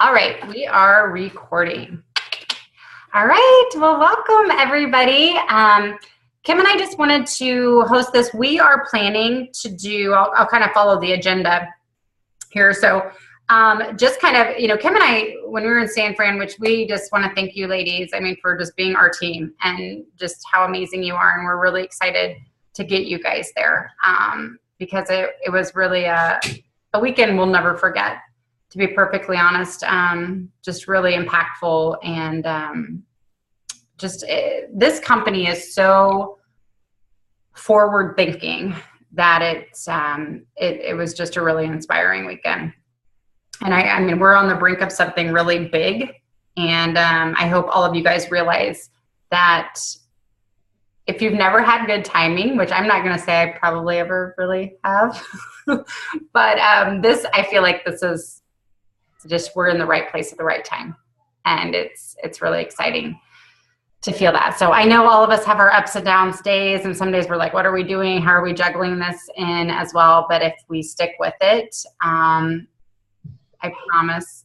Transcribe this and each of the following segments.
All right, we are recording. All right, well, welcome everybody. Kim and I just wanted to host this. We are planning to do, I'll kind of follow the agenda here. So just kind of, Kim and I, when we were in San Fran, which we just want to thank you ladies, for just being our team and just how amazing you are. And we're really excited to get you guys there because it was really a weekend we'll never forget, to be perfectly honest. Just really impactful. And this company is so forward thinking that it was just a really inspiring weekend. And we're on the brink of something really big. And I hope all of you guys realize that if you've never had good timing, which I'm not going to say I probably ever really have, but I feel like this is just, we're in the right place at the right time. And it's really exciting to feel that. So I know all of us have our ups and downs days, and some days we're like, what are we doing? How are we juggling this in as well? But if we stick with it, I promise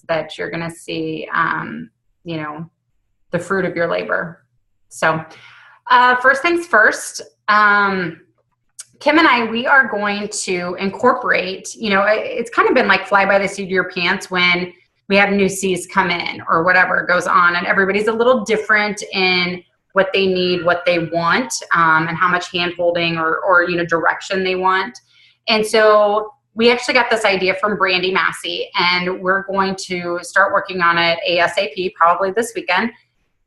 that you're going to see, the fruit of your labor. So first things first, Kim and I, we are going to incorporate, it's kind of been like fly by the seat of your pants when we have new Cs come in or whatever goes on, and everybody's a little different in what they need, what they want, and how much hand holding or direction they want. And so we actually got this idea from Brandy Massey, and we're going to start working on it ASAP, probably this weekend.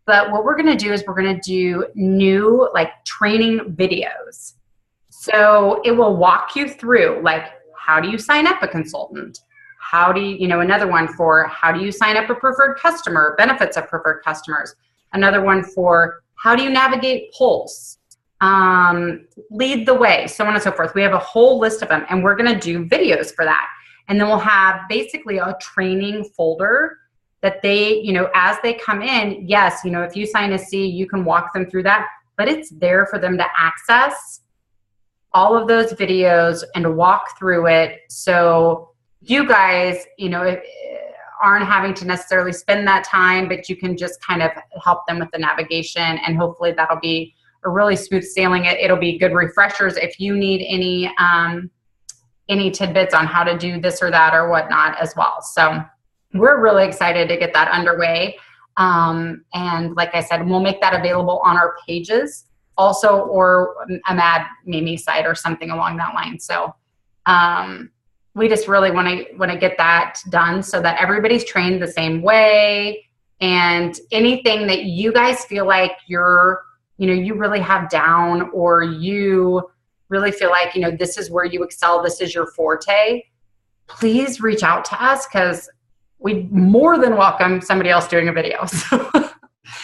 But what we're going to do is we're going to do new training videos. So it will walk you through how do you sign up a consultant? How do you, another one for how do you sign up a preferred customer, benefits of preferred customers. Another one for how do you navigate Pulse, lead the way, so on and so forth. We have a whole list of them, and we're going to do videos for that. And then we'll have basically a training folder that they, as they come in, yes, if you sign a C, you can walk them through that, but it's there for them to access all of those videos and to walk through it. So you guys, aren't having to necessarily spend that time, but you can just kind of help them with the navigation, and hopefully that'll be a really smooth sailing. It'll be good refreshers if you need any tidbits on how to do this or that or whatnot as well. So we're really excited to get that underway. And like I said, we'll make that available on our pages also, or a Mad Mimi site or something along that line. So we just really want to get that done so that everybody's trained the same way, and anything that you guys feel like you really have down, or you really feel like, this is where you excel, this is your forte, please reach out to us, because we more than welcome somebody else doing a video. So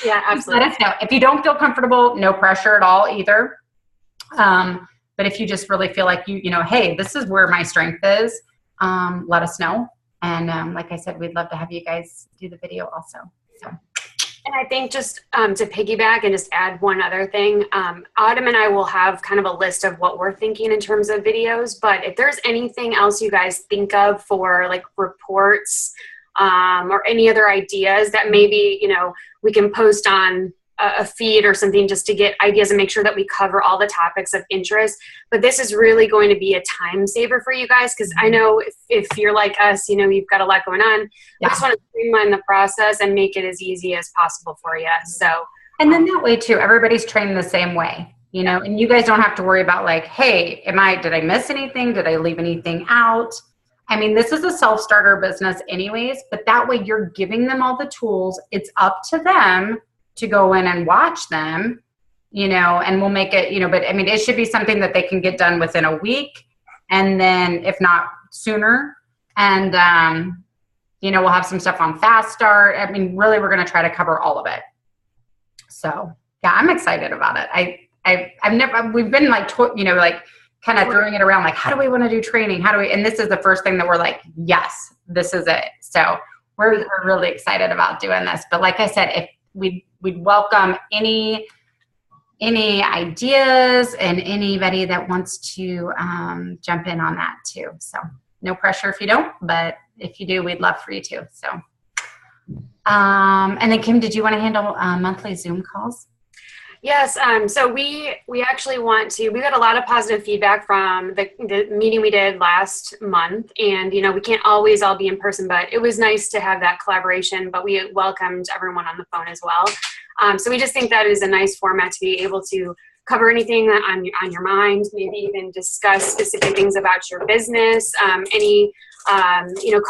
yeah, absolutely. Let us know. If you don't feel comfortable, no pressure at all either. But if you just really feel like hey, this is where my strength is, let us know. And like I said, we'd love to have you guys do the video also. So. And I think just to piggyback and just add one other thing, Autumn and I will have kind of a list of what we're thinking in terms of videos. But if there's anything else you guys think of for reports or any other ideas that maybe, we can post on a feed or something, just to get ideas and make sure that we cover all the topics of interest. But this is really going to be a time saver for you guys, because I know if you're like us, you've got a lot going on. Yeah. I just want to streamline the process and make it as easy as possible for you. So, and then that way too, everybody's trained the same way, and you guys don't have to worry about hey, did I miss anything? Did I leave anything out? This is a self-starter business anyways, but that way you're giving them all the tools. It's up to them to go in and watch them, and we'll make it, but it should be something that they can get done within a week, and then if not sooner. And, we'll have some stuff on Fast Start. Really, we're going to try to cover all of it. So yeah, I'm excited about it. We've been kind of throwing it around, how do we want to do training? And this is the first thing that we're yes, this is it. So we're really excited about doing this. But like I said, if we'd welcome any ideas and anybody that wants to jump in on that too. So no pressure if you don't, but if you do, we'd love for you to. So, and then Kim, did you want to handle monthly Zoom calls? Yes. So we actually want to, we got a lot of positive feedback from the meeting we did last month, and, we can't always all be in person, but it was nice to have that collaboration, but we welcomed everyone on the phone as well. So we just think that is a nice format to be able to cover anything on your mind, maybe even discuss specific things about your business, any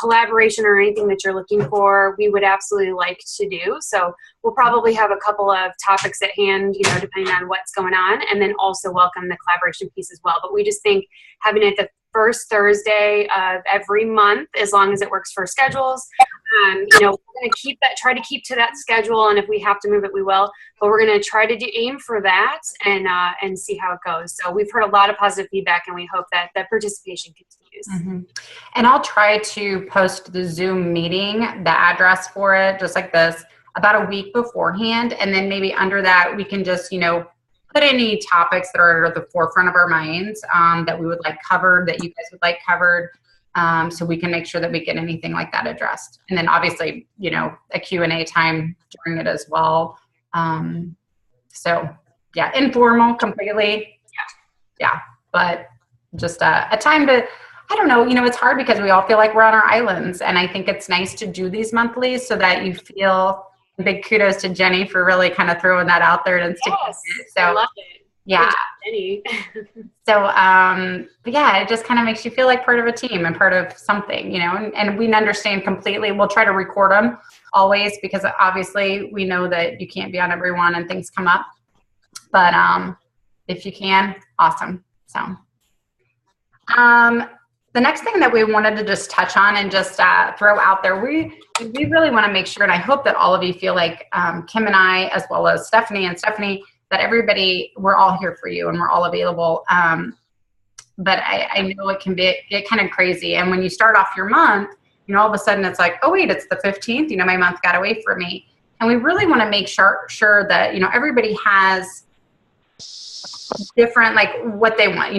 collaboration or anything that you're looking for, we would absolutely like to do. So we'll probably have a couple of topics at hand, depending on what's going on, and then also welcome the collaboration piece as well. But we just think having it the first Thursday of every month, as long as it works for schedules, we're going to try to keep to that schedule, and if we have to move it, we will. But we're going to try to aim for that and see how it goes. So we've heard a lot of positive feedback, and we hope that participation continues. Mm-hmm. And I'll try to post the Zoom meeting, the address for it, just like this, about a week beforehand. And then maybe under that, we can just, put any topics that are at the forefront of our minds that we would like covered, that you guys would like covered. So we can make sure that we get anything like that addressed. And then obviously, a Q&A time during it as well. So yeah, informal completely. Yeah. But just a time to, I don't know, it's hard because we all feel like we're on our islands. And I think it's nice to do these monthlies so that you feel, big kudos to Jenny for really kind of throwing that out there and sticking with it. So, I love it. Yeah. Job, Jenny. So, but yeah, it just kind of makes you feel like part of a team and part of something, and we understand completely. We'll try to record them always because obviously we know that you can't be on every one and things come up. But if you can, awesome. So, the next thing that we wanted to just touch on and just throw out there, we really want to make sure, and I hope that all of you feel like Kim and I, as well as Stephanie, that everybody, we're all here for you and we're all available. But I know it can get kind of crazy. And when you start off your month, all of a sudden it's like, oh wait, it's the 15th, my month got away from me. And we really want to make sure that, everybody has different, like what they want,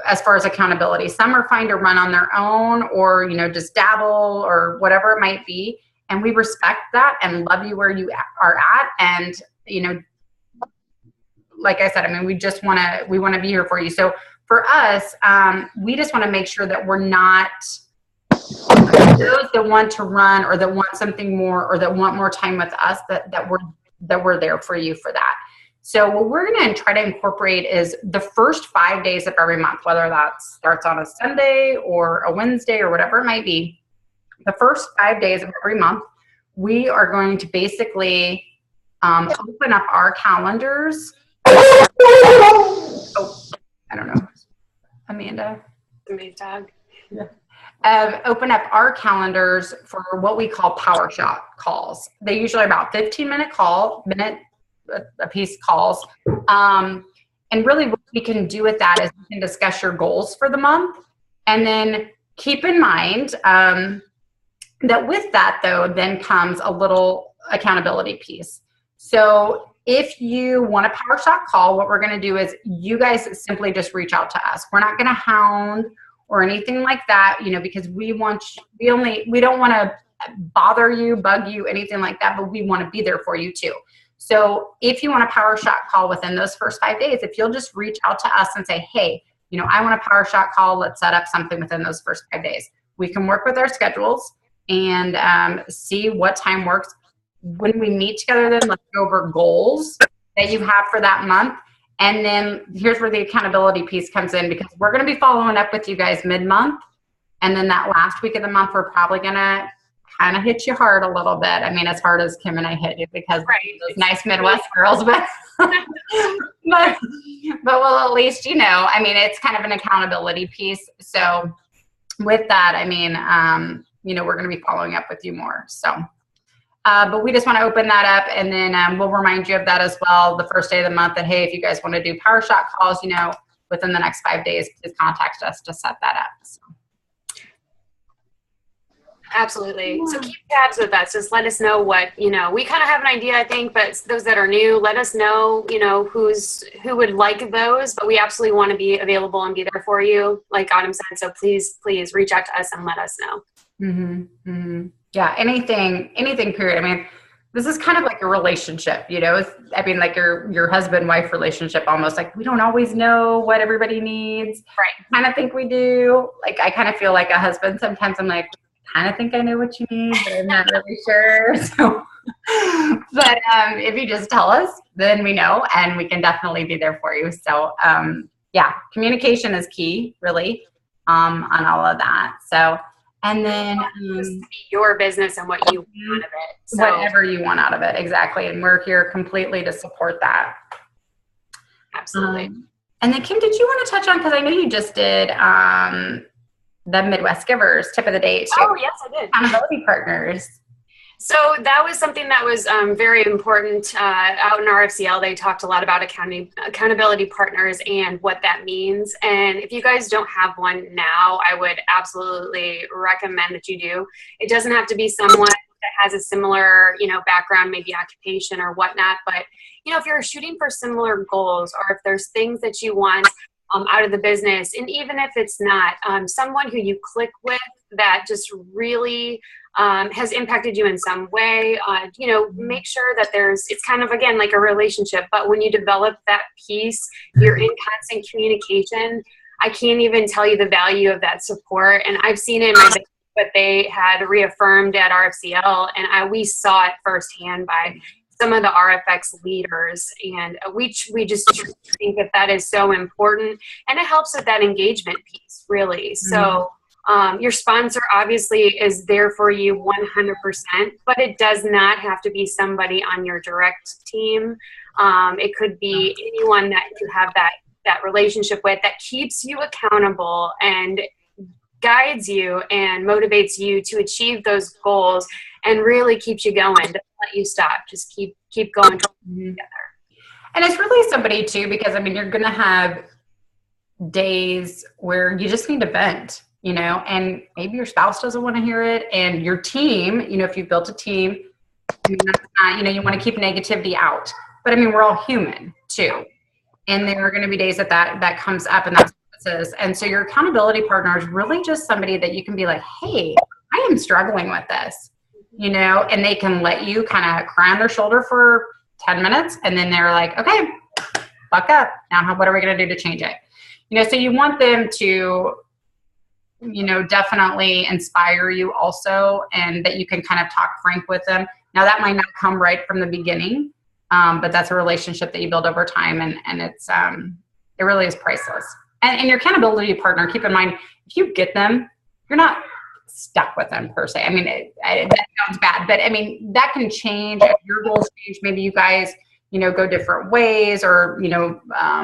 as far as accountability. Some are fine to run on their own or, just dabble or whatever it might be. And we respect that and love you where you are at. And, like I said, we want to be here for you. So for us, we just want to make sure that we're not those that want to run or that want something more or that want more time with us, that we're there for you for that. So what we're going to try to incorporate is the first 5 days of every month, whether that starts on a Sunday or a Wednesday or whatever it might be. The first 5 days of every month, we are going to basically open up our calendars. Oh, I don't know. Amanda? Somebody's dog. Yeah. Open up our calendars for what we call power shot calls. They usually are about 15-minute a piece calls. And really what we can do with that is we can discuss your goals for the month. And then keep in mind that with that, though, then comes a little accountability piece. So if you want a power shot call, what we're going to do is you guys simply just reach out to us. We're not going to hound or anything like that, because we don't want to bother you, bug you, anything like that, but we want to be there for you too. So if you want a power shot call within those first 5 days, if you'll just reach out to us and say, hey, I want a power shot call, let's set up something within those first 5 days. We can work with our schedules and see what time works. When we meet together, then let's go over goals that you have for that month. And then here's where the accountability piece comes in, because we're going to be following up with you guys mid-month. And then that last week of the month, we're probably going to kind of hit you hard a little bit. As hard as Kim and I hit you because those nice Midwest girls, but we'll at least, it's kind of an accountability piece. So with that, we're going to be following up with you more. So, but we just want to open that up, and then we'll remind you of that as well the first day of the month, that, hey, if you guys want to do power shot calls, within the next 5 days, please contact us to set that up. So. Absolutely. So keep tabs with us. Just let us know what, we kind of have an idea, I think, but those that are new, let us know, who would like those, but we absolutely want to be available and be there for you, like Autumn said. So please reach out to us and let us know. Mm-hmm. Mm-hmm. Yeah. Anything, period. I mean, this is kind of like a relationship, like your husband-wife relationship, almost like we don't always know what everybody needs. Right. I kind of think we do. Like, I kind of feel like a husband. Sometimes I'm like, kind of think I know what you need, but I'm not really sure. So, but if you just tell us, then we know, and we can definitely be there for you. So, yeah, communication is key, really, on all of that. So, and then your business and what you want out of it. So. Whatever you want out of it, exactly. And we're here completely to support that. Absolutely. And then Kim, did you want to touch on, because I know you just did the Midwest Givers tip of the day too. Oh, yes, I did. Accountability partners. So that was something that was very important out in RFCL. They talked a lot about accountability partners and what that means. And if you guys don't have one now, I would absolutely recommend that you do. It doesn't have to be someone that has a similar, background, maybe occupation or whatnot. But, if you're shooting for similar goals, or if there's things that you want out of the business, and even if it's not someone who you click with that just really has impacted you in some way, make sure that it's kind of, again, like a relationship, but when you develop that piece, you're in constant communication. I can't even tell you the value of that support. And I've seen it in my business, but they had reaffirmed at RFCL, and we saw it firsthand by some of the RFX leaders, and we just think that is so important, and it helps with that engagement piece, really. So your sponsor obviously is there for you 100%, but it does not have to be somebody on your direct team. It could be anyone that you have that relationship with, that keeps you accountable and guides you and motivates you to achieve those goals, and really keeps you going. Don't let you stop. Just keep going together. And it's really somebody too, because you're going to have days where you just need to vent, and maybe your spouse doesn't want to hear it, and your team, if you've built a team, you want to keep negativity out. But we're all human too. And there are going to be days that comes up, and that's what it is. And so your accountability partner is really just somebody that you can be like, hey, I am struggling with this. And they can let you kind of cry on their shoulder for 10 minutes. And then they're like, okay, buck up. Now, what are we going to do to change it? So you want them to, definitely inspire you also, and that you can kind of talk frank with them. Now, that might not come right from the beginning, but that's a relationship that you build over time. And it's, it really is priceless. And your accountability partner, keep in mind, if you get them, you're not stuck with them per se. That sounds bad, but that can change if your goals change. Maybe you guys, go different ways, or,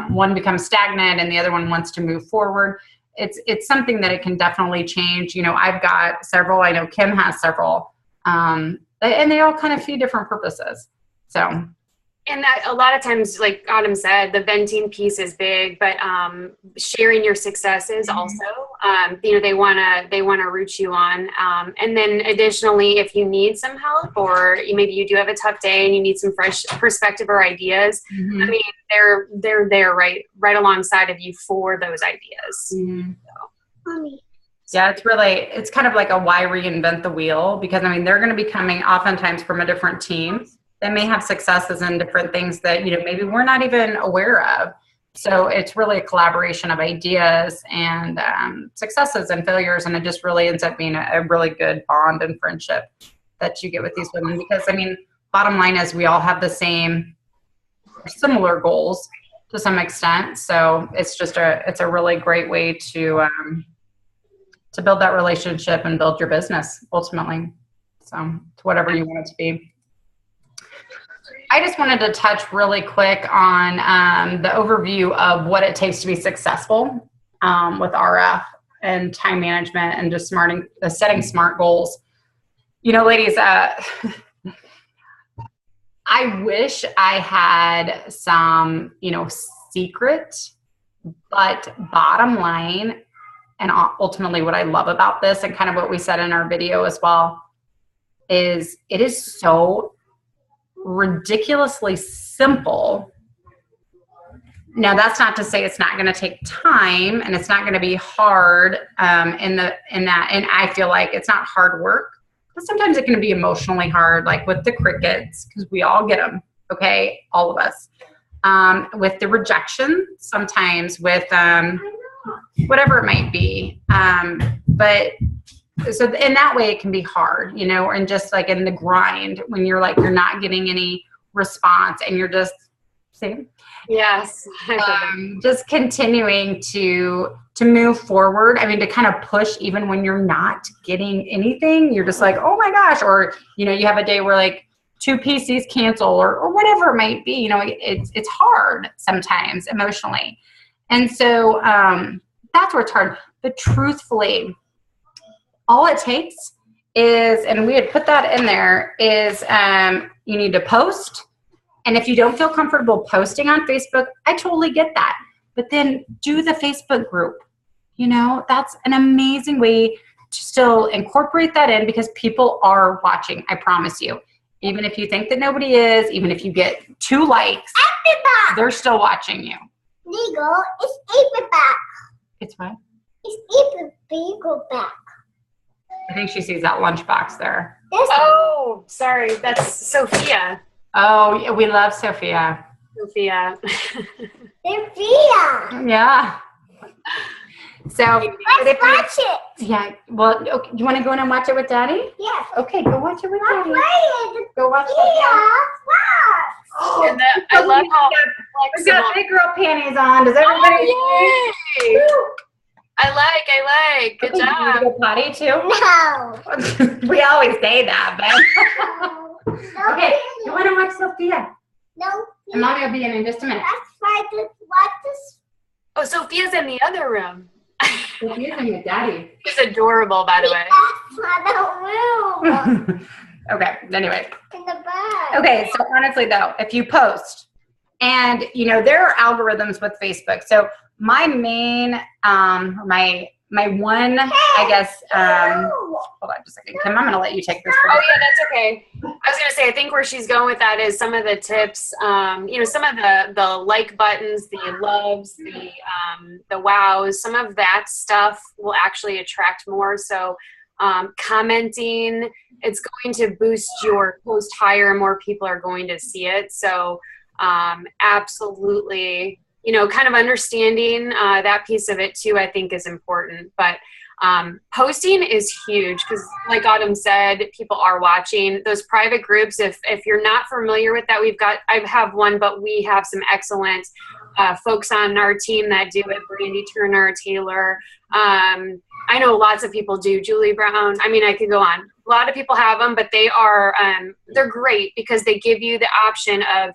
one becomes stagnant and the other one wants to move forward. It's something that it can definitely change. I've got several, I know Kim has several, and they all kind of feed different purposes. So. And that a lot of times, like Autumn said, the venting piece is big, but sharing your successes also. They wanna root you on. And then additionally, if you need some help, or maybe you do have a tough day and you need some fresh perspective or ideas, they're there right alongside of you for those ideas. So. Yeah, it's kind of like a why reinvent the wheel, because they're going to be coming oftentimes from a different team. They may have successes in different things that, maybe we're not even aware of. So it's really a collaboration of ideas and successes and failures. And it just really ends up being a really good bond and friendship that you get with these women. Because, bottom line is we all have the similar goals to some extent. So it's just it's a really great way to build that relationship and build your business ultimately. So to whatever you want it to be. I just wanted to touch really quick on the overview of what it takes to be successful with RF and time management and just setting smart goals. Ladies, I wish I had some, secret, but bottom line, and ultimately what I love about this, and kind of what we said in our video as well, is it is so ridiculously simple. Now, that's not to say it's not going to take time and it's not going to be hard in that. And I feel like it's not hard work, but sometimes it can be emotionally hard, like with the crickets, because we all get them. Okay. All of us. With the rejection, sometimes with whatever it might be. But so in that way it can be hard, you know, and just like in the grind when you're like, you're not getting any response and you're just saying, yes, just continuing to move forward. I mean, to kind of push even when you're not getting anything, you're just like, oh my gosh. Or, you know, you have a day where like 2 PCs cancel or whatever it might be, you know, it's hard sometimes emotionally. And so that's where it's hard. But truthfully, all it takes is, and we had put that in there, is you need to post. And if you don't feel comfortable posting on Facebook, I totally get that. But then do the Facebook group. You know, that's an amazing way to still incorporate that in, because people are watching, I promise you. Even if you think that nobody is, even if you get 2 likes, they're still watching you. Legal, it's paperback. It's what? It's paperback. I think she sees that lunchbox there. Oh, sorry. That's Sophia. Oh, yeah, we love Sophia. Sophia. Sophia. Yeah. So Let's watch it. yeah. Well, okay, you want to go in and watch it with Daddy? Yes. Okay, go watch it with Let's Daddy. play it. Go watch it. Yeah. And I love how We've got big girl panties on. Does everybody? Oh, yay. I like. Good Okay, you job. need to go potty too? No. We always say that, but No. okay. You want to watch Sophia? No. And Mommy will be in just a minute. Let's try to watch this. Oh, Sophia's in the other room. Sophia's in with Daddy. She's adorable, by the way. That's not the room. Okay. Anyway. In the bag. Okay. So honestly, though, if you post, and you know there are algorithms with Facebook. So my main, my one, I guess. Hold on just a second, Kim. I'm gonna let you take this. Oh yeah, that's okay. I was gonna say, I think where she's going with that is some of the tips. You know, some of the like buttons, the loves, the wows, some of that stuff will actually attract more. So commenting, it's going to boost your post higher, and more people are going to see it. So absolutely, you know, kind of understanding that piece of it too, I think is important. But posting is huge because, like Autumn said, people are watching. Those private groups, if you're not familiar with that, I have one, but we have some excellent folks on our team that do it. Brandy Turner, Taylor. I know lots of people do. Julie Brown. I mean, I could go on. A lot of people have them, but they are they're great because they give you the option of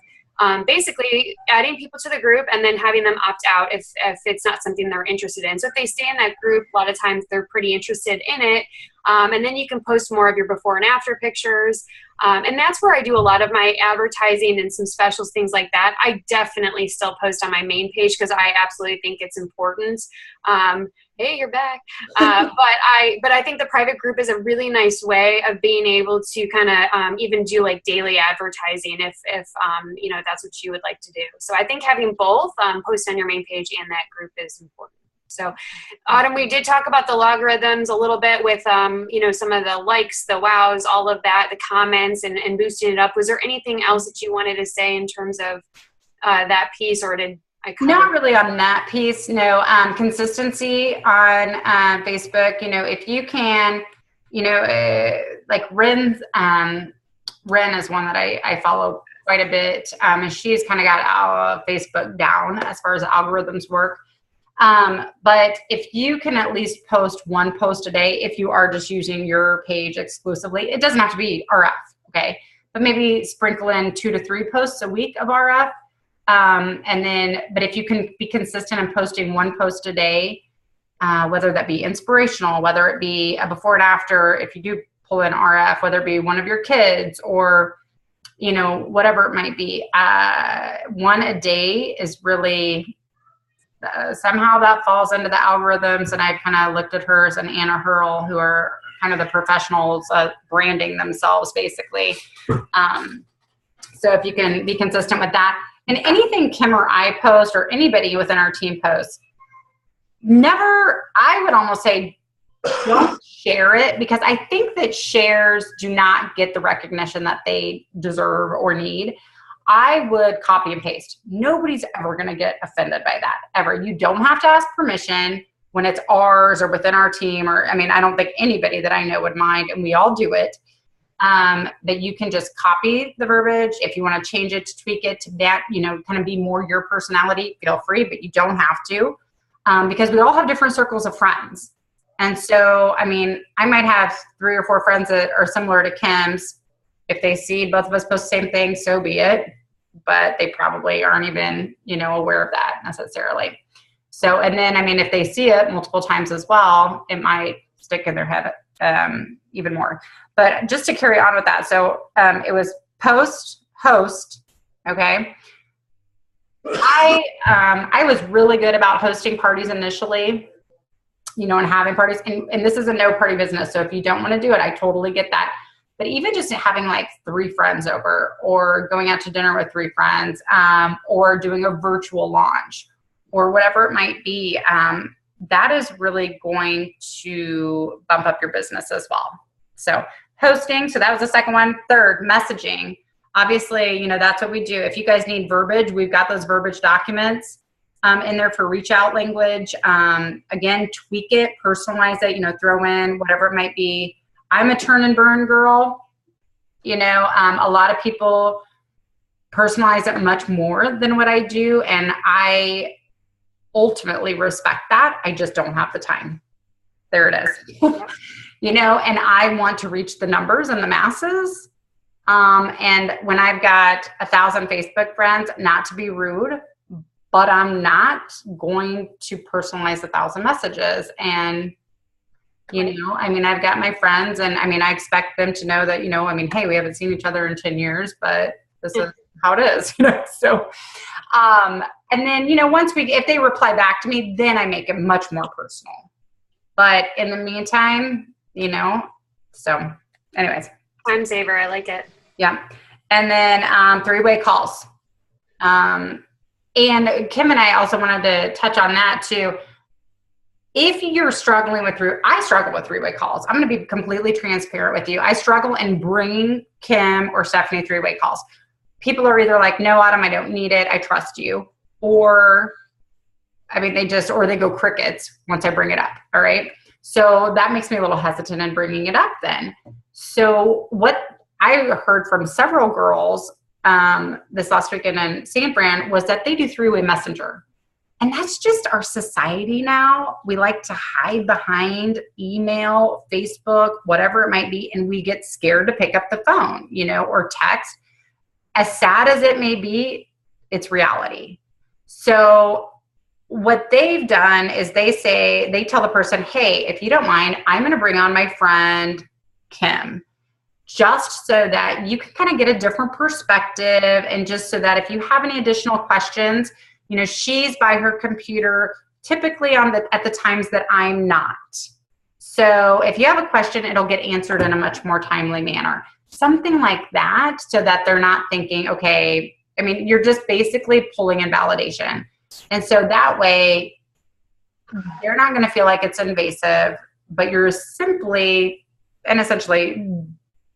basically adding people to the group and then having them opt out if it's not something they're interested in. So if they stay in that group, a lot of times they're pretty interested in it. And then you can post more of your before and after pictures. And that's where I do a lot of my advertising and some specials, things like that. I definitely still post on my main page because I absolutely think it's important. Hey, you're back. But I think the private group is a really nice way of being able to kind of even do like daily advertising if you know, that's what you would like to do. So I think having both post on your main page and that group is important. So Autumn, we did talk about the logarithms a little bit with you know, some of the likes, the wows, all of that, the comments and boosting it up. Was there anything else that you wanted to say in terms of that piece, or did I cover? Not really on that piece. No, consistency on Facebook. You know, if you can, you know, like Ren is one that I follow quite a bit, and she's kind of got Facebook down as far as algorithms work. But if you can at least post one post a day, if you are just using your page exclusively, it doesn't have to be RF, okay? But maybe sprinkle in 2 to 3 posts a week of RF. And then, but if you can be consistent in posting one post a day, whether that be inspirational, whether it be a before and after, if you do pull in RF, whether it be one of your kids or, you know, whatever it might be, one a day is really somehow that falls into the algorithms, and I kind of looked at hers and Anna Hurl, who are kind of the professionals branding themselves basically. So if you can be consistent with that, and anything Kim or I post or anybody within our team posts, I would almost say don't share it, because I think that shares do not get the recognition that they deserve or need. I would copy and paste. Nobody's ever going to get offended by that, ever. You don't have to ask permission when it's ours or within our team, or, I mean, I don't think anybody that I know would mind, and we all do it. That you can just copy the verbiage. If you want to change it, to tweak it to that, kind of be more your personality, feel free, but you don't have to, because we all have different circles of friends. And so, I mean, I might have 3 or 4 friends that are similar to Kim's. If they see both of us post the same thing, so be it. But they probably aren't even, aware of that necessarily. So, and then, I mean, if they see it multiple times as well, it might stick in their head even more. But just to carry on with that. So it was post, host. Okay. I was really good about hosting parties initially, and having parties, and this is a no party business. So if you don't want to do it, I totally get that. But even just having like 3 friends over, or going out to dinner with 3 friends, or doing a virtual launch, or whatever it might be, that is really going to bump up your business as well. So hosting, so that was the second one. Third, messaging. Obviously, that's what we do. If you guys need verbiage, we've got those verbiage documents in there for reach out language. Again, tweak it, personalize it, throw in whatever it might be. I'm a turn and burn girl. A lot of people personalize it much more than what I do, and I ultimately respect that. I just don't have the time. There it is. And I want to reach the numbers and the masses. And when I've got 1,000 Facebook friends, not to be rude, but I'm not going to personalize 1,000 messages. And I've got my friends, and I expect them to know that, hey, we haven't seen each other in 10 years, but this is how it is, So, and then, if they reply back to me, then I make it much more personal. But in the meantime, so anyways. Time saver. I like it. Yeah. And then 3-way calls. And Kim and I also wanted to touch on that too. If you're struggling I struggle with 3-way calls. I'm going to be completely transparent with you. I struggle in bringing Kim or Stephanie 3-way calls. People are either like, no, Autumn, I don't need it. I trust you. Or, they go crickets once I bring it up. All right. So that makes me a little hesitant in bringing it up then. So what I heard from several girls this last weekend in San Fran was that they do 3-way messenger. And that's just our society now. We like to hide behind email, Facebook, whatever it might be, and we get scared to pick up the phone, or text. As sad as it may be, it's reality. So what they've done is they tell the person, hey, if you don't mind, I'm going to bring on my friend Kim, just so that you can kind of get a different perspective, and just so that if you have any additional questions, she's by her computer typically at the times that I'm not. So if you have a question, it'll get answered in a much more timely manner. Something like that, so that they're not thinking, okay, you're just basically pulling in validation. And so that way, they're not going to feel like it's invasive, but you're simply and essentially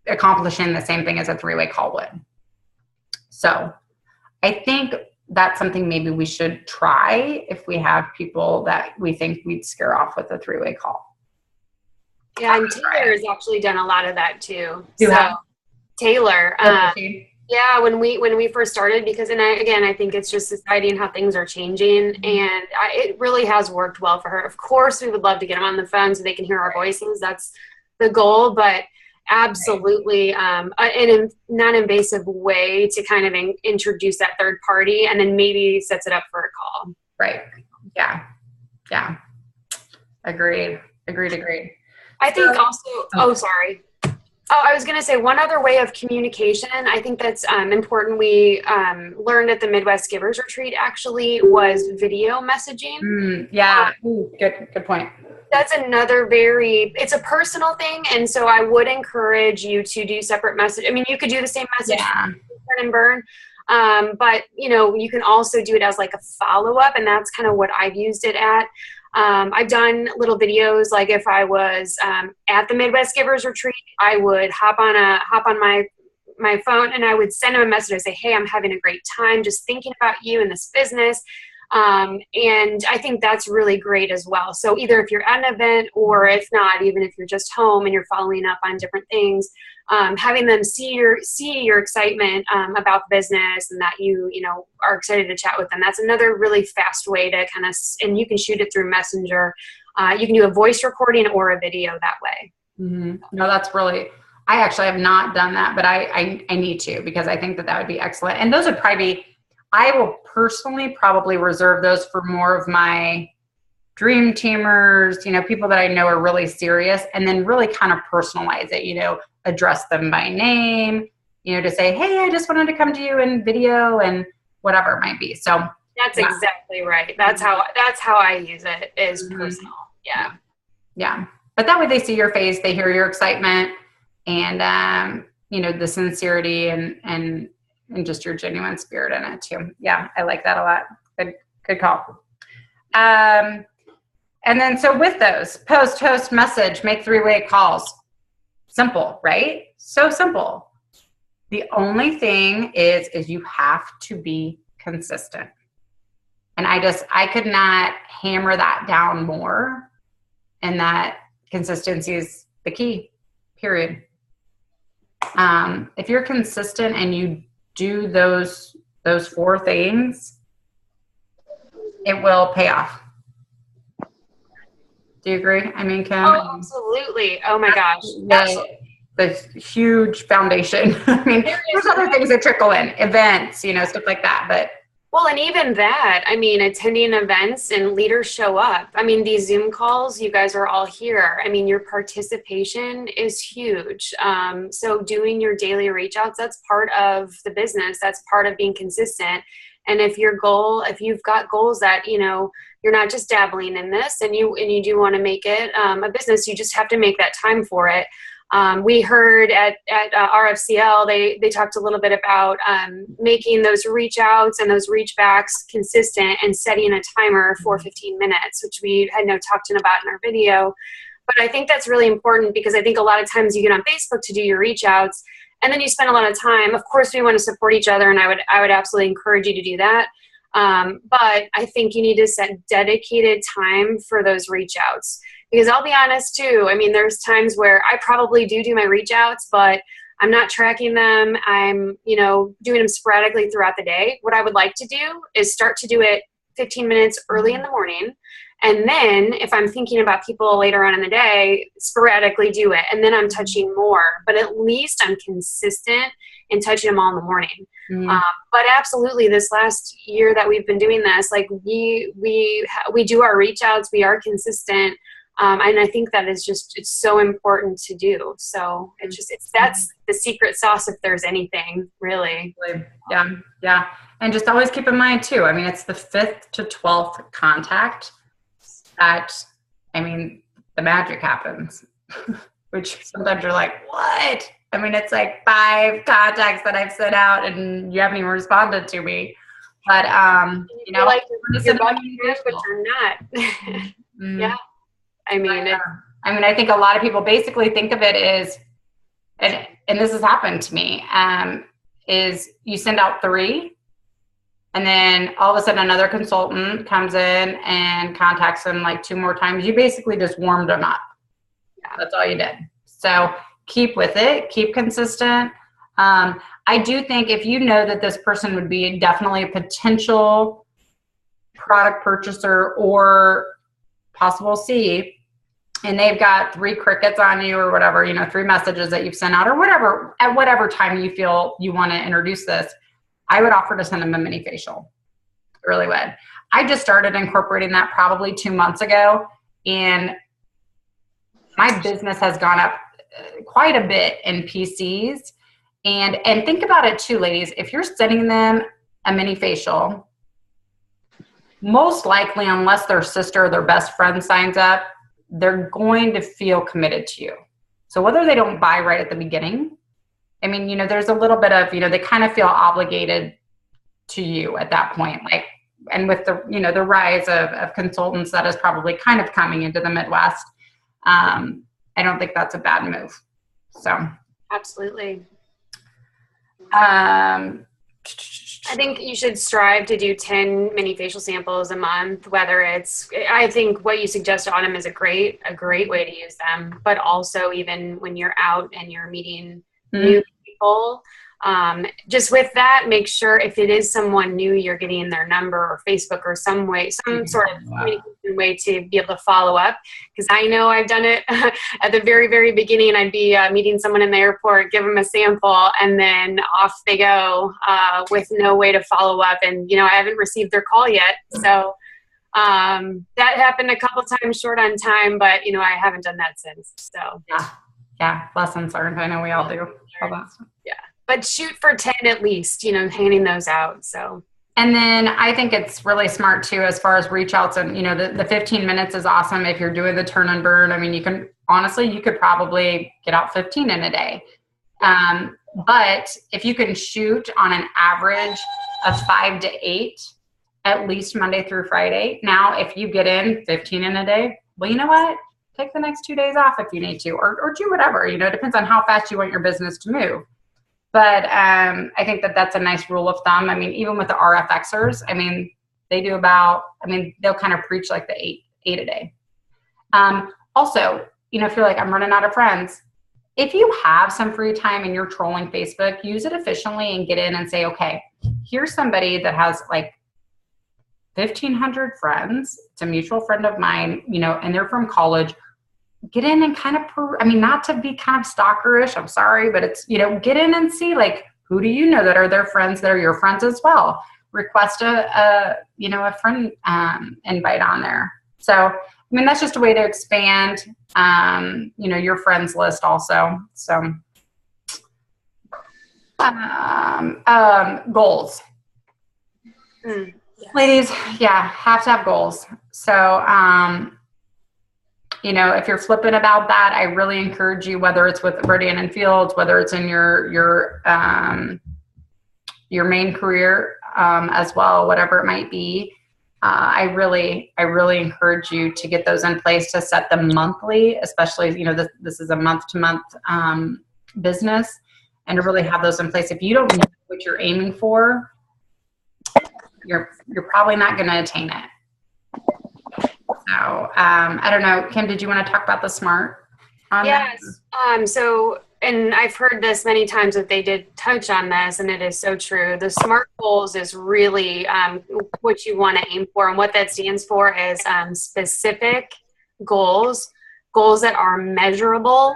accomplishing the same thing as a 3-way call would. So I think that's something maybe we should try if we have people that we think we'd scare off with a 3-way call. Yeah, and Taylor has actually done a lot of that too. Taylor, yeah, when we first started, because I think it's just society and how things are changing, and it really has worked well for her. Of course, we would love to get them on the phone so they can hear our voices. That's the goal, but absolutely in a non-invasive way to kind of introduce that third party, and then maybe sets it up for a call. Right. Yeah. Agreed. I think also, sorry. Oh, I was going to say one other way of communication. I think that's important. We learned at the Midwest Givers Retreat actually was video messaging. Yeah. Ooh, good point. That's another it's a personal thing. And so I would encourage you to do separate message. I mean, you could do the same message and burn. But you can also do it as like a follow-up, and that's kind of what I've used it at. I've done little videos, like if I was at the Midwest Givers Retreat, I would hop on my phone and I would send them a message. I say, hey, I'm having a great time just thinking about you and this business. And I think that's really great as well. So either if you're at an event, or if not, even if you're just home and you're following up on different things, having them see your excitement about the business, and that you are excited to chat with them. That's another really fast way to kind of, and you can shoot it through Messenger. You can do a voice recording or a video that way. Mm-hmm. No, that's really, I actually have not done that, but I need to, because I think that would be excellent. And those would probably be, I will personally probably reserve those for more of my dream teamers, people that I know are really serious, and then really kind of personalize it, address them by name, to say, hey, I just wanted to come to you in video, and whatever it might be. So that's exactly right. That's how I use it, is personal. Yeah. Yeah. But that way they see your face, they hear your excitement, and, the sincerity and just your genuine spirit in it too. Yeah, I like that a lot. Good call. And then so with those, post, host, message, make 3-way calls. Simple, right? So simple. The only thing is you have to be consistent. And I could not hammer that down more, and that consistency is the key, period. If you're consistent and you do those 4 things, it will pay off. Do you agree? I mean, Kim? Oh, absolutely. Oh my gosh. The huge foundation. I mean, there's other things that trickle in, events, stuff like that. But well, and even that, I mean, attending events and leaders show up. I mean, these Zoom calls, you guys are all here. I mean, your participation is huge. So doing your daily reach outs, that's part of the business. That's part of being consistent. And if you've got goals that, you're not just dabbling in this, and you do want to make it a business, you just have to make that time for it. We heard at RFCL, they talked a little bit about making those reach outs and those reach backs consistent, and setting a timer for 15 minutes, which we had talked about in our video. But I think that's really important, because I think a lot of times you get on Facebook to do your reach outs, and then you spend a lot of time. Of course, we want to support each other, and I would absolutely encourage you to do that. But I think you need to set dedicated time for those reach outs. Because I'll be honest too, I mean, there's times where I probably do my reach outs, but I'm not tracking them. I'm, doing them sporadically throughout the day. What I would like to do is start to do it 15 minutes early in the morning. And then if I'm thinking about people later on in the day, sporadically do it. And then I'm touching more, but at least I'm consistent in touching them all in the morning. Mm-hmm. But absolutely, this last year that we've been doing this, like we do our reach outs, we are consistent. And I think that is it's so important to do. So that's the secret sauce, if there's anything, really. Yeah. Yeah. And just always keep in mind too, I mean, it's the 5th to 12th contact that, the magic happens, which sometimes you're like, what? I mean, it's like 5 contacts that I've sent out and you haven't even responded to me. But, like you're about to do, but you're not. Mm-hmm. Yeah. I think a lot of people basically think of it as, and this has happened to me, is you send out 3, and then all of a sudden another consultant comes in and contacts them like 2 more times. You basically just warmed them up. Yeah. That's all you did. So keep with it, keep consistent. I do think if you know that this person would be definitely a potential product purchaser or possible C, and they've got 3 crickets on you or whatever, 3 messages that you've sent out or whatever, at whatever time you feel you want to introduce this, I would offer to send them a mini facial. Really would. I just started incorporating that probably 2 months ago, and my business has gone up quite a bit in PCs. And think about it too, ladies. If you're sending them a mini facial, most likely, unless their sister or their best friend signs up, they're going to feel committed to you. So whether they don't buy right at the beginning, I mean, you know, there's a little bit of, you know, they kind of feel obligated to you at that point. Like, and with the, you know, the rise of consultants that is probably kind of coming into the Midwest, I don't think that's a bad move. So. Absolutely. I think you should strive to do 10 mini facial samples a month, whether it's, I think what you suggest, Autumn, is a great way to use them, but also even when you're out and you're meeting new people, just with that, make sure if it is someone new, you're getting their number or Facebook or some way, some sort of communication way to be able to follow up. Because I know I've done it at the very, very beginning. I'd be meeting someone in the airport, give them a sample, and then off they go with no way to follow up. And, you know, I haven't received their call yet. So that happened a couple times short on time, but, you know, I haven't done that since. So yeah, lessons learned. I know we all do. Yeah. But shoot for 10 at least, you know, handing those out. So. And then I think it's really smart too, as far as reach outs, and, you know, the 15 minutes is awesome. If you're doing the turn and burn, I mean, you could probably get out 15 in a day. But if you can shoot on an average of 5 to 8, at least Monday through Friday. Now, if you get in 15 in a day, well, you know what? Take the next 2 days off if you need to, or do whatever, you know, it depends on how fast you want your business to move. But I think that's a nice rule of thumb. I mean, even with the RFXers, I mean, they do they'll kind of preach like the eight a day. Also, you know, if you're like, I'm running out of friends, if you have some free time and you're trolling Facebook, use it efficiently and get in and say, okay, here's somebody that has like 1,500 friends. It's a mutual friend of mine, you know, and they're from college. Get in and kind of, not to be kind of stalkerish, I'm sorry, but it's, you know, get in and see, like, who do you know that are their friends that are your friends as well? Request a friend invite on there. So, I mean, that's just a way to expand, you know, your friends list also. So, goals. Yes. Ladies, have to have goals. So, you know, if you're flippant about that, I really encourage you, whether it's with Meridian and Fields, whether it's in your main career as well, whatever it might be. I really encourage you to get those in place, to set them monthly, especially, you know, this is a month-to-month business, and to really have those in place. If you don't know what you're aiming for, you're probably not going to attain it. So, I don't know, Kim, did you want to talk about the SMART? Yes. So, and I've heard this many times that they did touch on this, and it is so true. The SMART goals is really what you want to aim for. And what that stands for is specific goals that are measurable,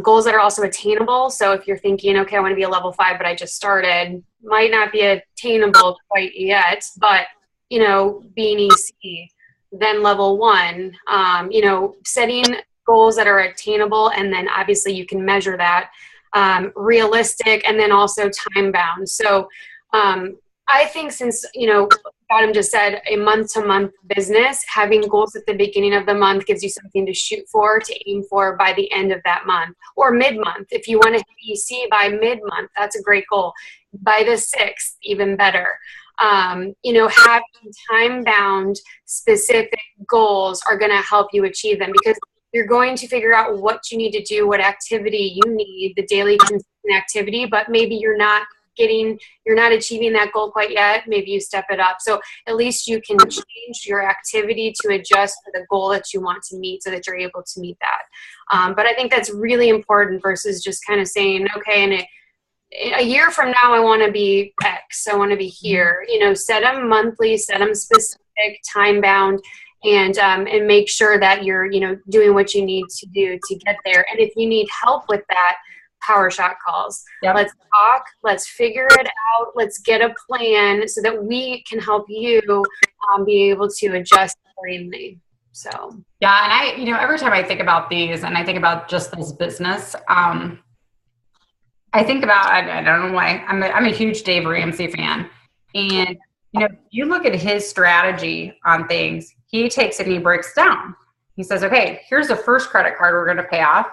goals that are also attainable. So if you're thinking, okay, I want to be a level 5, but I just started, might not be attainable quite yet, but, you know, being EC, then level 1, you know, setting goals that are attainable, and then obviously you can measure that, realistic, and then also time bound. So I think, since, you know, Adam just said, a month-to-month business, having goals at the beginning of the month gives you something to shoot for, to aim for by the end of that month, or mid-month. If you want to hit EC by mid-month, that's a great goal. By the 6th, even better. You know, having time-bound specific goals are going to help you achieve them, because you're going to figure out what you need to do, what activity you need, the daily consistent activity, but maybe you're not achieving that goal quite yet. Maybe you step it up. So at least you can change your activity to adjust for the goal that you want to meet, so that you're able to meet that. But I think that's really important, versus just kind of saying, okay, and a year from now, I want to be X. I want to be here. You know, set them monthly, set them specific, time bound, and make sure that you're, you know, doing what you need to do to get there. And if you need help with that, PowerShot calls. Yep. Let's talk. Let's figure it out. Let's get a plan so that we can help you be able to adjust accordingly. So yeah, and every time I think about these and I think about just this business, I think about, I don't know why, I'm a huge Dave Ramsey fan. And, you look at his strategy on things, he takes it and he breaks down. He says, okay, here's the first credit card we're going to pay off.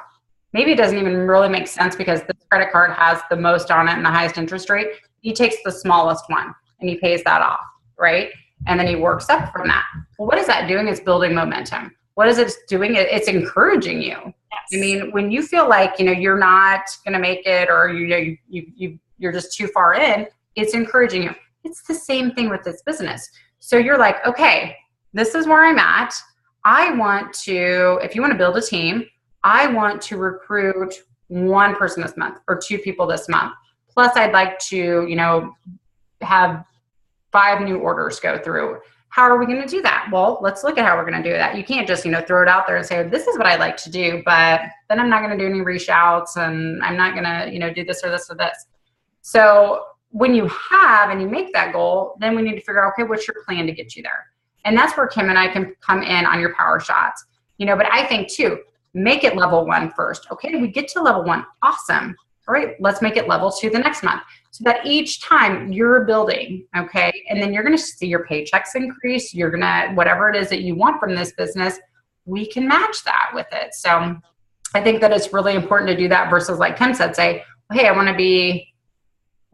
Maybe it doesn't even really make sense because this credit card has the most on it and the highest interest rate. He takes the smallest one and he pays that off, right? And then he works up from that. Well, what is that doing? It's building momentum. What is it doing? It's encouraging you. yes. I mean, when you feel like, you're not going to make it or, you're just too far in, it's encouraging you. It's the same thing with this business. So you're like, okay, this is where I'm at. I want to, if you want to build a team, I want to recruit one person this month or 2 people this month. Plus I'd like to, have 5 new orders go through. How are we going to do that? Well, let's look at how we're going to do that. You can't just, throw it out there and say, this is what I like to do, but then I'm not going to do any reach outs and I'm not going to, do this or this or this. So when you have and you make that goal, then we need to figure out, okay, what's your plan to get you there? And that's where Kim and I can come in on your power shots, but I think too, make it level 1 first. Okay, we get to level 1. Awesome. All right, let's make it level 2 the next month. So that each time you're building, okay, and then you're going to see your paychecks increase. You're going to, whatever it is that you want from this business, we can match that with it. So I think that it's really important to do that versus like Kim said, say, hey, I want to be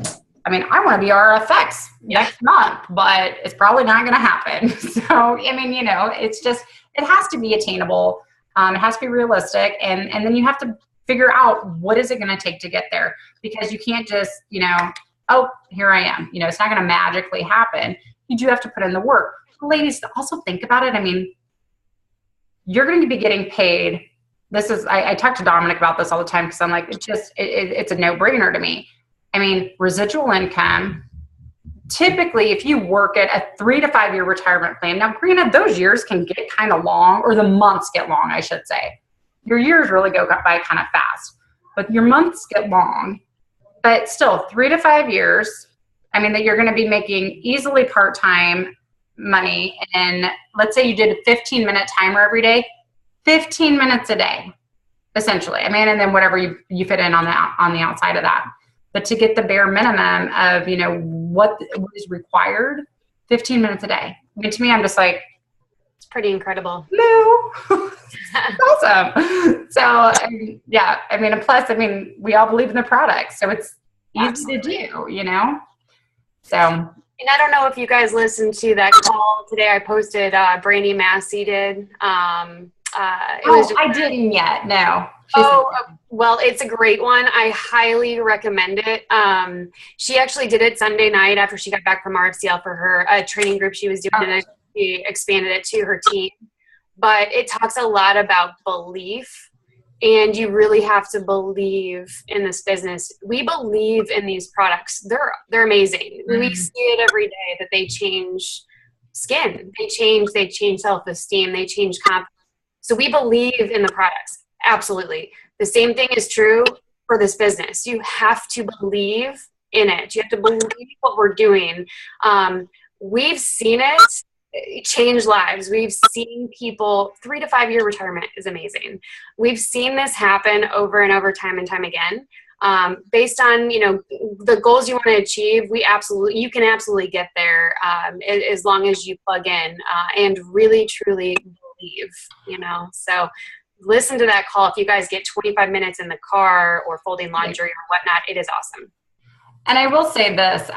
RFX next month, but it's probably not going to happen. So, it's just, it has to be attainable. It has to be realistic. And then you have to figure out what is it going to take to get there, because you can't just, oh, here I am. It's not going to magically happen. You do have to put in the work. Ladies, also think about it. You're going to be getting paid. I talk to Dominic about this all the time because I'm like, it's a no-brainer to me. Residual income, typically if you work at a 3 to 5 year retirement plan, now granted those years can get kind of long, or the months get long, I should say. Your years really go by kind of fast, but your months get long. But still, 3 to 5 years, that you're going to be making easily part-time money. And let's say you did a 15-minute timer every day, 15 minutes a day, essentially. And then whatever you fit in on the outside of that. But to get the bare minimum of, what is required, 15 minutes a day. To me, I'm just like, it's pretty incredible. No. Awesome. So, yeah, and plus, we all believe in the product. So it's easy to do, So. And I don't know if you guys listened to that call today. I posted, Brandy Massey did. I didn't yet. No. Well, it's a great one. I highly recommend it. She actually did it Sunday night after she got back from RFCL for her training group she was doing, and she expanded it to her team. But it talks a lot about belief, and you really have to believe in this business. We believe in these products. They're amazing. Mm-hmm. We see it every day that they change skin. They change self-esteem. They change confidence. So we believe in the products. Absolutely. The same thing is true for this business. You have to believe in it. You have to believe what we're doing. We've seen it change lives. We've seen people, 3 to 5 year retirement is amazing. We've seen this happen over and over, time and time again. Based on, the goals you want to achieve, you can absolutely get there as long as you plug in and really, truly believe, So listen to that call. If you guys get 25 minutes in the car or folding laundry or whatnot, it is awesome. And I will say this,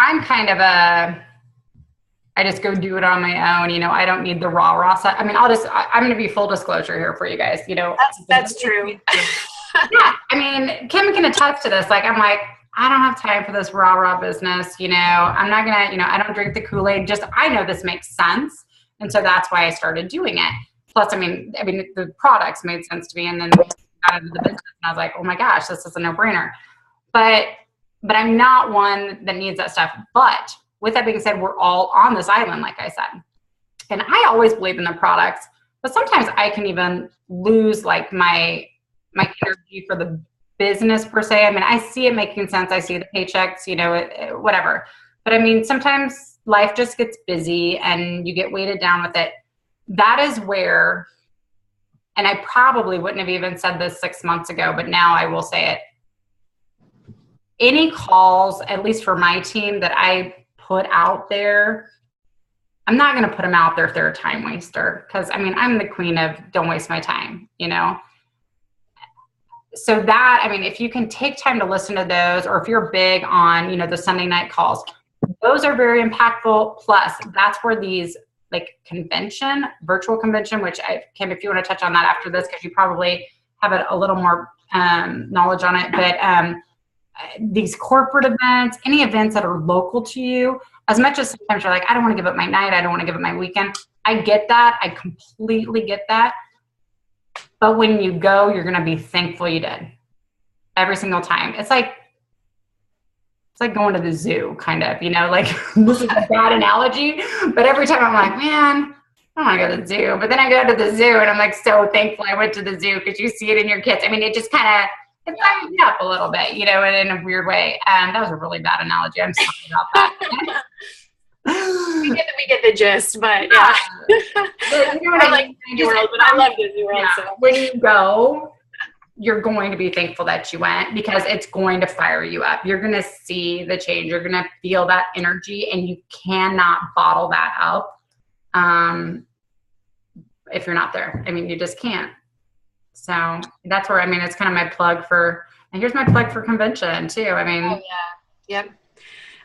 I'm kind of I just go do it on my own. I don't need the rah side. I'm going to be full disclosure here for you guys, That's true. Yeah. Kim can attest to this. I'm like, I don't have time for this rah business. I'm not going to, I don't drink the Kool-Aid. Just, I know this makes sense. And so that's why I started doing it. Plus, the products made sense to me. And then got into the business and I was like, oh my gosh, this is a no-brainer. But I'm not one that needs that stuff. But with that being said, we're all on this island, like I said. And I always believe in the products, but sometimes I can even lose my energy for the business per se. I see it making sense. I see the paychecks, whatever. But I mean, sometimes life just gets busy and you get weighted down with it. That is where, and I probably wouldn't have even said this 6 months ago, but now I will say it. Any calls, at least for my team, that I put out there, I'm not going to put them out there if they're a time waster. Because, I mean, I'm the queen of don't waste my time, you know? So that, I mean, if you can take time to listen to those, or if you're big on, you know, the Sunday night calls, those are very impactful. Plus, that's where these like virtual convention, which Kim, if you want to touch on that after this, because you probably have a little more knowledge on it. But these corporate events, any events that are local to you, as much as sometimes you're like, I don't want to give up my night, I don't want to give up my weekend. I get that. I completely get that. But when you go, you're going to be thankful you did every single time. It's like going to the zoo, kind of, you know, like this is a bad analogy, but every time I'm like, man, I don't want to go to the zoo. But then I go to the zoo and I'm like so thankful I went to the zoo because you see it in your kids. I mean, it just kind of, it fires you up a little bit, you know, in a weird way. That was a really bad analogy. I'm sorry about that. we get the gist, but yeah. But you know what I like Disney World, but I love Disney World. Yeah. So. When you go, you're going to be thankful that you went because it's going to fire you up. You're going to see the change. You're going to feel that energy, and you cannot bottle that up if you're not there. I mean, you just can't. So that's where, I mean, it's kind of my plug for, and here's my plug for convention too. I mean, oh, yeah. Yep.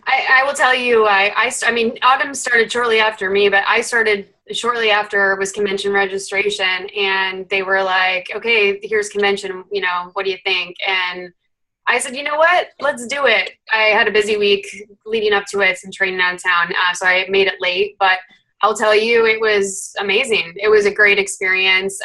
I will tell you, I mean, Autumn started shortly after me, but I started shortly after was convention registration, and they were like, okay, here's convention, you know, what do you think? And I said, you know what, let's do it. I had a busy week leading up to it, some training out of town, so I made it late, but I'll tell you, it was amazing. It was a great experience.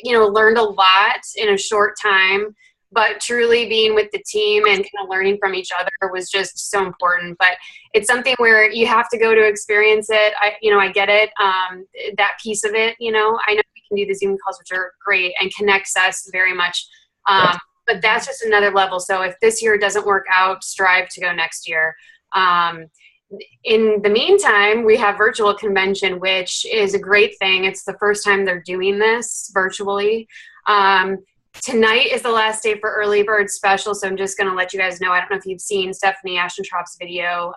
You know, learned a lot in a short time. But truly being with the team and kind of learning from each other was just so important. But it's something where you have to go to experience it. I get it. That piece of it, you know, I know we can do the Zoom calls, which are great and connects us very much. But that's just another level. So if this year doesn't work out, strive to go next year. In the meantime, we have virtual convention, which is a great thing. It's the first time they're doing this virtually. Tonight is the last day for early bird special, so I'm just going to let you guys know. I don't know if you've seen Stephanie Ashtentrop's video,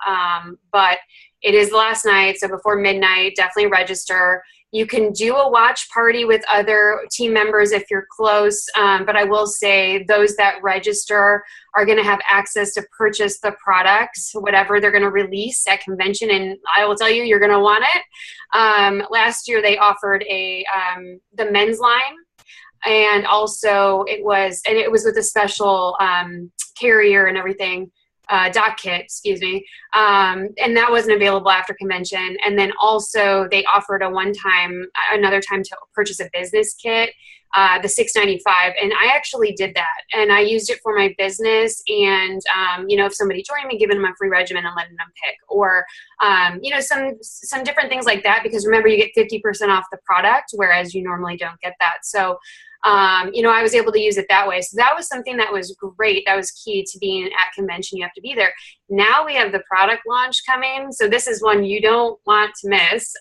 but it is the last night, so before midnight, definitely register. You can do a watch party with other team members if you're close, but I will say those that register are going to have access to purchase the products, whatever they're going to release at convention, and I will tell you, you're going to want it. Last year, they offered the men's line. And also it was with a special carrier and everything, dock kit, excuse me. And that wasn't available after convention. And then also they offered another time to purchase a business kit, the $6.95. And I actually did that. And I used it for my business. And, you know, if somebody joined me, giving them a free regimen and letting them pick. Or, you know, some different things like that. Because remember, you get 50% off the product, whereas you normally don't get that. So, you know, I was able to use it that way. So that was something that was great. That was key to being at convention. You have to be there. Now we have the product launch coming. So this is one you don't want to miss.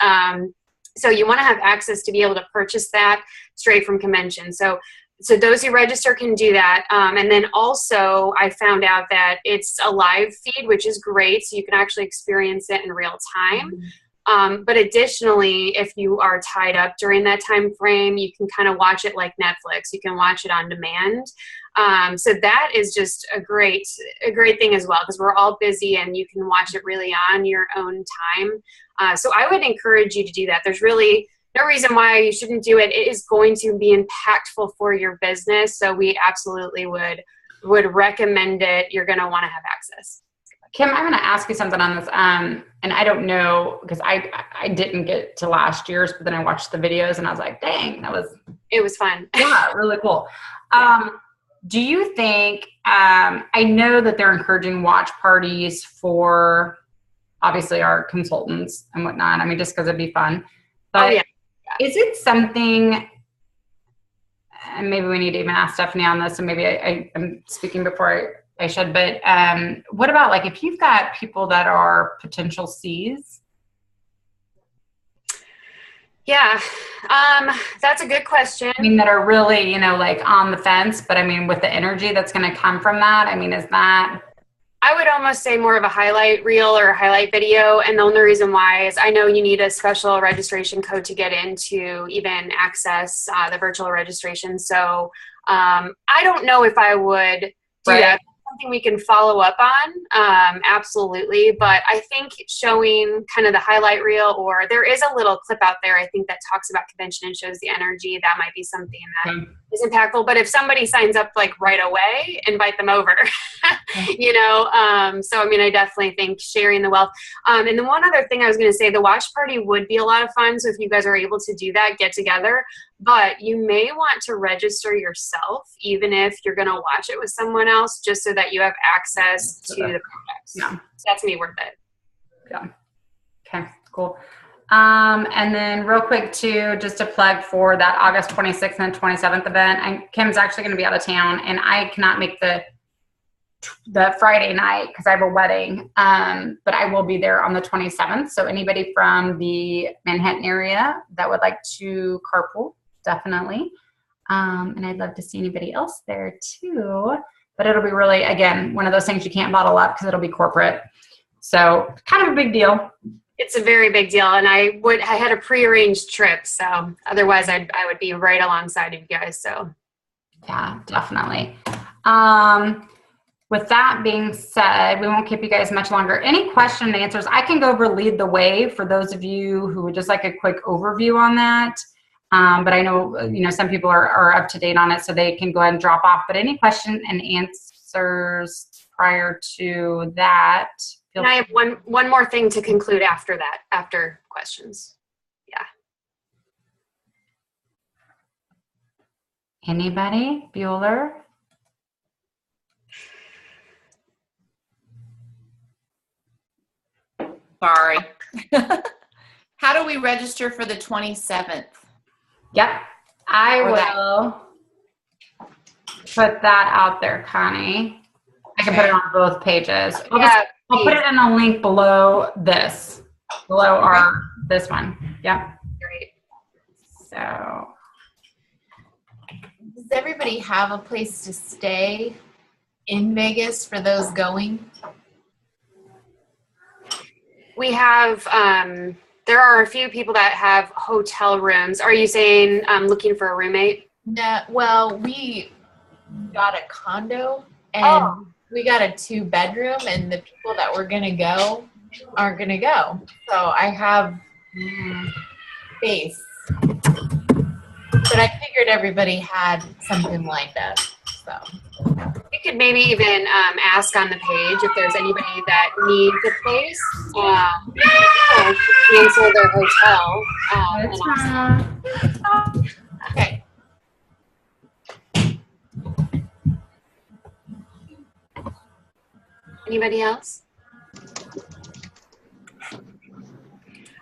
So you want to have access to be able to purchase that straight from convention. So those who register can do that. And then also I found out that it's a live feed, which is great. So you can actually experience it in real time. But additionally, if you are tied up during that time frame, you can kind of watch it like Netflix. You can watch it on demand. So that is just a great thing as well, because we're all busy and you can watch it really on your own time. So I would encourage you to do that. There's really no reason why you shouldn't do it. It is going to be impactful for your business. So we absolutely would recommend it. You're going to want to have access. Kim, I'm going to ask you something on this. And I don't know, because I didn't get to last year's, but then I watched the videos and I was like, dang, it was fun. Yeah, really cool. Do you think, I know that they're encouraging watch parties for obviously our consultants and whatnot. I mean, just because it'd be fun. But is it something, and maybe we need to even ask Stephanie on this, and maybe I'm speaking before I should, but what about like if you've got people that are potential Cs? Yeah, that's a good question. I mean, that are really, like on the fence, but I mean, with the energy that's going to come from that, I mean, is that? I would almost say more of a highlight reel or a highlight video. And the only reason why is I know you need a special registration code to get in to even access the virtual registration. So I don't know if I would do that. Something we can follow up on, absolutely. But I think showing kind of the highlight reel, or there is a little clip out there, I think, that talks about convention and shows the energy. That might be something that is impactful. But if somebody signs up like right away, invite them over, So, I mean, I definitely think sharing the wealth. And then one other thing I was going to say, the watch party would be a lot of fun. So if you guys are able to do that, get together. But you may want to register yourself, even if you're going to watch it with someone else, just so that you have access to the products. Yeah. So that's me worth it. Yeah. Okay, cool. And then real quick too, just a plug for that August 26th and 27th event. And Kim's actually going to be out of town, and I cannot make the Friday night because I have a wedding. But I will be there on the 27th. So anybody from the Manhattan area that would like to carpool, definitely. And I'd love to see anybody else there too. But it'll be really, again, one of those things you can't bottle up because it'll be corporate. So kind of a big deal. It's a very big deal. And I had a prearranged trip. So otherwise I would be right alongside of you guys. So yeah, definitely. With that being said, we won't keep you guys much longer. Any question and answers? I can go over lead the way for those of you who would just like a quick overview on that. But I know, some people are up to date on it, so they can go ahead and drop off. But any question and answers prior to that? And I have one more thing to conclude after that, after questions. Yeah. Anybody? Bueller? Sorry. How do we register for the 27th? Yep. I will put that out there, Connie. I can put it on both pages. I'll put it in a link below this, this one. Yep. Great. So. Does everybody have a place to stay in Vegas for those going? We have, there are a few people that have hotel rooms. Are you saying looking for a roommate? No, well, we got a condo and we got a 2-bedroom, and the people that were going to go aren't going to go. So I have space. But I figured everybody had something lined up. So you could maybe even ask on the page if there's anybody that needs a place. Cancel their hotel. Okay. Anybody else?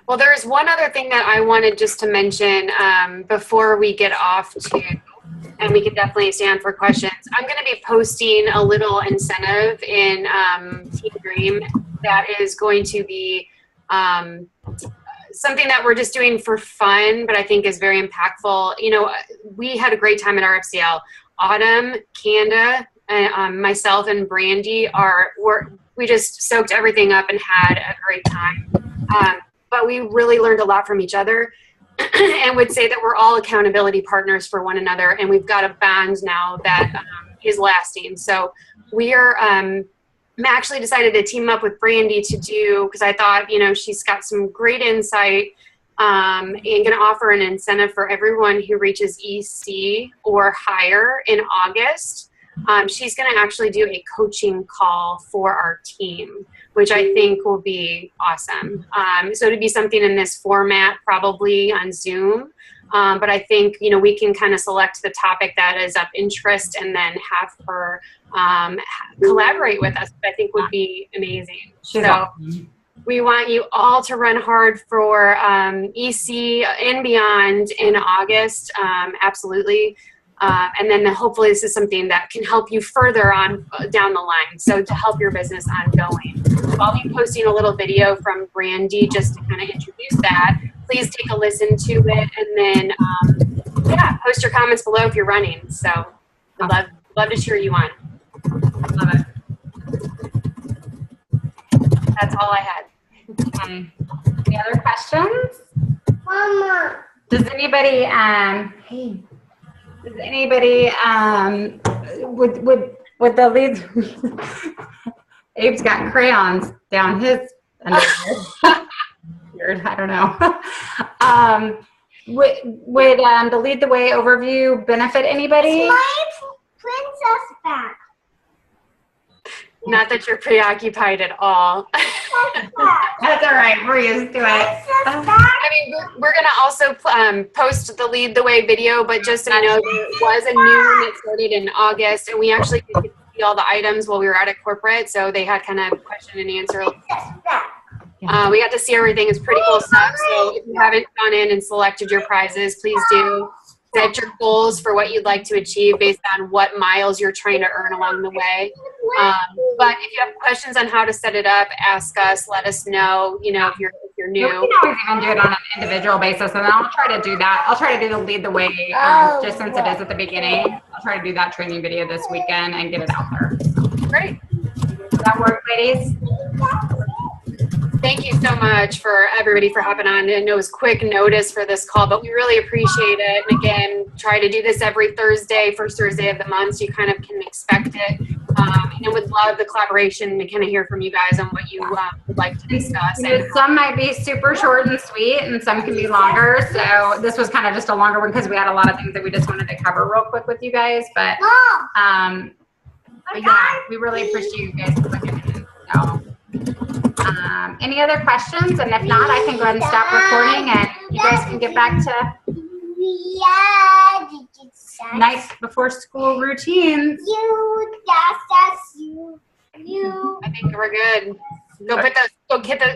Well, there's one other thing that I wanted just to mention before we get off to, and we can definitely stand for questions. I'm going to be posting a little incentive in Team Dream that is going to be something that we're just doing for fun, but I think is very impactful. We had a great time at RFCL. Autumn, Kanda, myself, and Brandy we just soaked everything up and had a great time. But we really learned a lot from each other and would say that we're all accountability partners for one another. And we've got a bond now that is lasting. So we are actually decided to team up with Brandy to do, because I thought, she's got some great insight and going to offer an incentive for everyone who reaches EC or higher in August. She's going to actually do a coaching call for our team, which I think will be awesome. So to be something in this format, probably on Zoom. But I think, we can kind of select the topic that is of interest and then have her collaborate with us, which I think would be amazing. We want you all to run hard for EC and beyond in August. Absolutely. And then hopefully this is something that can help you further on down the line. So to help your business ongoing. So I'll be posting a little video from Brandy just to kind of introduce that. Please take a listen to it, and then yeah, post your comments below if you're running. So I'd love to cheer you on. Love it. That's all I had. Okay. Any other questions? Mama. Does anybody would the lead Abe's got crayons down his underwear. Weird, I don't know. Would the Lead the Way overview benefit anybody? My princess back. Not that you're preoccupied at all. That's all right, we're used to it. Princess back. I mean, we're going to also post the Lead the Way video, but just so you know, there was a new one that started in August, and we actually did get to see all the items while we were at a corporate, so they had kind of question and answer. Princess back. We got to see everything. It's pretty cool stuff. So if you haven't gone in and selected your prizes, please do. Set your goals for what you'd like to achieve based on what miles you're trying to earn along the way. But if you have questions on how to set it up, ask us. Let us know. You know, if you're new. We can always even do it on an individual basis, and then I'll try to do that. I'll try to do the Lead the Way, just since it is at the beginning. I'll try to do that training video this weekend and get it out there. Great. Does that work, ladies? Thank you so much for everybody for hopping on. I know it was quick notice for this call, but we really appreciate it. And again, try to do this every Thursday, first Thursday of the month, so you kind of can expect it. And would love the collaboration to kind of hear from you guys on what you would like to discuss. And some might be super short and sweet, and some can be longer. So this was kind of just a longer one because we had a lot of things that we just wanted to cover real quick with you guys. But yeah, we really appreciate you guys clicking in. So. Any other questions? And if not, I can go ahead and stop recording, and you guys can get back to nice before school routines. I think we're good.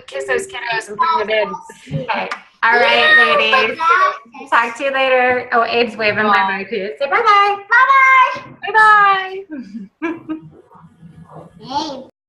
Kiss those kiddos and put them to bed. Okay. All right, ladies. Talk to you later. Oh, Abe's waving bye-bye to you. Say bye-bye. Bye-bye. Bye-bye. Hey.